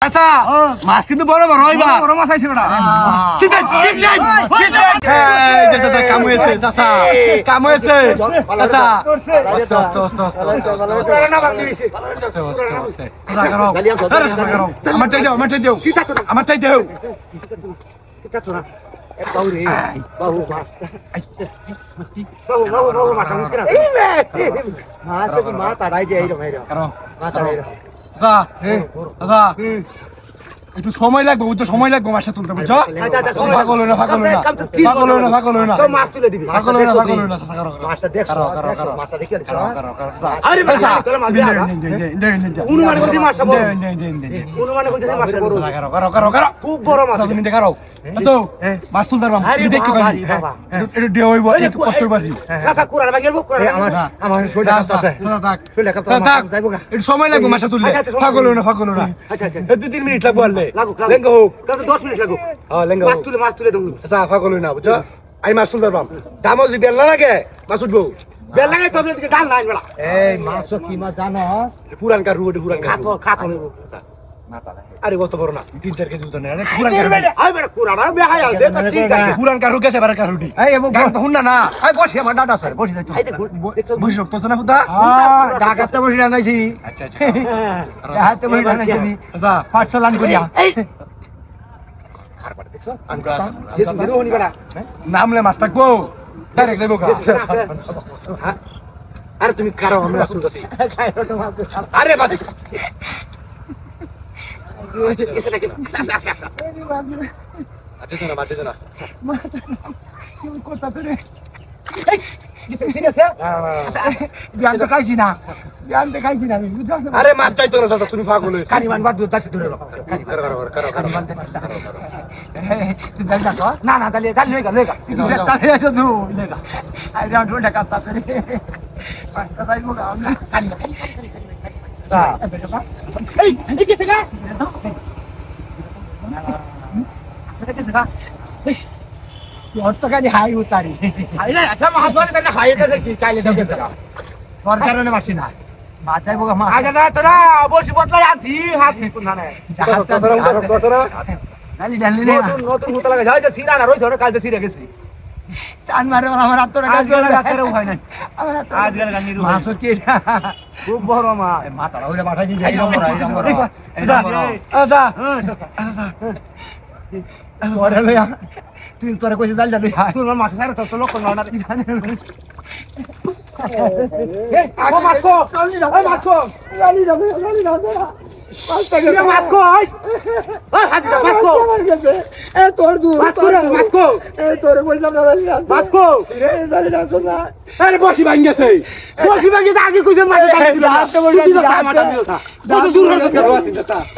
আচ্ছা মাছ কিন্তু বড় বড় হইবা বড় মাছ আইছে বেটা চিন্তা চিন্তা কাম হয়েছে চাচা কাম হয়েছে চাচা আস্তে আস্তে আস্তে আস্তে না ভাঙি দিছে আস্তে আস্তে আস্তে আমারটাই দাও আমারটাই দাও চিন্তা তো না বাবু রে বাবু মাছ বাবু মাছ আনিস কেন এই মে মাছ কি মা তাড়াই যায় এই রকম করো মা তাড়াই আচ্ছা আচ্ছা একটু সময় লাগবে বুঝছো সময় লাগবে মাছটা তুলতে বুঝছো পাগল না পাগল না পাগল না পাগল না তো মাছ তুলে দিবি পাগল না চাচা করো মাছটা দেখো মাছটা দেখি করো আরে ভাই তোরা মাছ দে অনুমান করছি মাছটা বড় অনুমান করছি মাছটা বড় করো খুব বড় মাছ তুমি দেখা রাও তো মাছ তুলতে পারবা তুমি দেখতে পারবি একটু ডে হইব একটু কষ্ট হইবি চাচা কুড়ার ভাগের বুক করে আমার শরীরটা আছে শরীরটা কাঁপতা যাইবো একটু সময় লাগবে মাছটা তুললে পাগল না আচ্ছা আচ্ছা 2-3 মিনিট লাগবে আলে লেঙ্গা হোক তাতে 10 মিনিট লাগবে হ্যাঁ লেঙ্গা মাছ তুলে দেব চাচা পাগল না বুঝছো আই মাছ তুলতে পারবাম দাম যদি বেল না লাগে মাছ উঠবো বেল লাগে তবে দিকে ডাল নাই বড়া এই মাছ কি মাছ জানোস পুরানকার রুডে পুরান খাত হইবো চাচা আরে কত বড় না 3-4 কেজি উঠনে আরে পুরানকার আই বড় কুরাড়া বেহাই আছে 3-4 পুরানকার রু গেছে বারকার রুডি এই এমন গান তো হুন্না না আই বসি আমার ডাটা স্যার বসি যাই বসি তো না পুতা ঢাকাতে বসি রানাইছি আচ্ছা আচ্ছা ঢাকাতে বসি রানাইছি আচ্ছা পাঁচ চালান করিয়া খার পাড়ে দেখছো আনকা জেসু দিরো হনি বড়া নামলে মাছ থাকবো ডাইরেক্ট যাইবো কা আরে তুমি কারো আমরা শুনতেছি আরে বাদ আচ্ছা তো না বাজে তো না কোথা থেকে আরে মাছ চাইতো না চাচা তুমি পাগল হইছো কানিমান বাদ দাঁতে ধরে রাখো না না দালি দালি লইগা তাহলে এসো দু লইগা আই রাউন্ড ওটা কাটতা করে পাঁচটা দাইবো না কানি সা এই কি থেকে অর্থকারী হাই উতারি আচ্ছা মাছ বলে তাহলে হাই এটা কি কাইলে ঢোকে সরকারের মাছি না মাথায় বোকা মাছ আগে না তোরা বসি বদলাই আছি হাত না না নালি ডালি নে নতুন মুতা লাগা যায় সিরা না রইছ না কালতে সিরা গেছি টান মারে আমার হাত তোরা কাজ করে রাখারে হয় না আজ গেল গানি রু মাছ কি খুব বড় মাছ মাথাটা ওইটা পাঠাই দিন যাই আচ্ছা তোরে লইয়া তুই তোরে কইছিস জাল যাবি তুই আমার মাছ ছাড়া তো লোক না কি জানে এ ও মাছকো ওই মাছকো লালি যাবে মাছটা গেছে মাছকো ওই হাজি মাছকো এ তোর দু মাছকো এ তোরে কইলাম না লালি মাছকো রে লালি না তো না আরে বসি ভাঙ গেছে আগে কইছেন মাছ দিছিল হাতে বসি মাছ দিছিল কত দূর হচ্ছে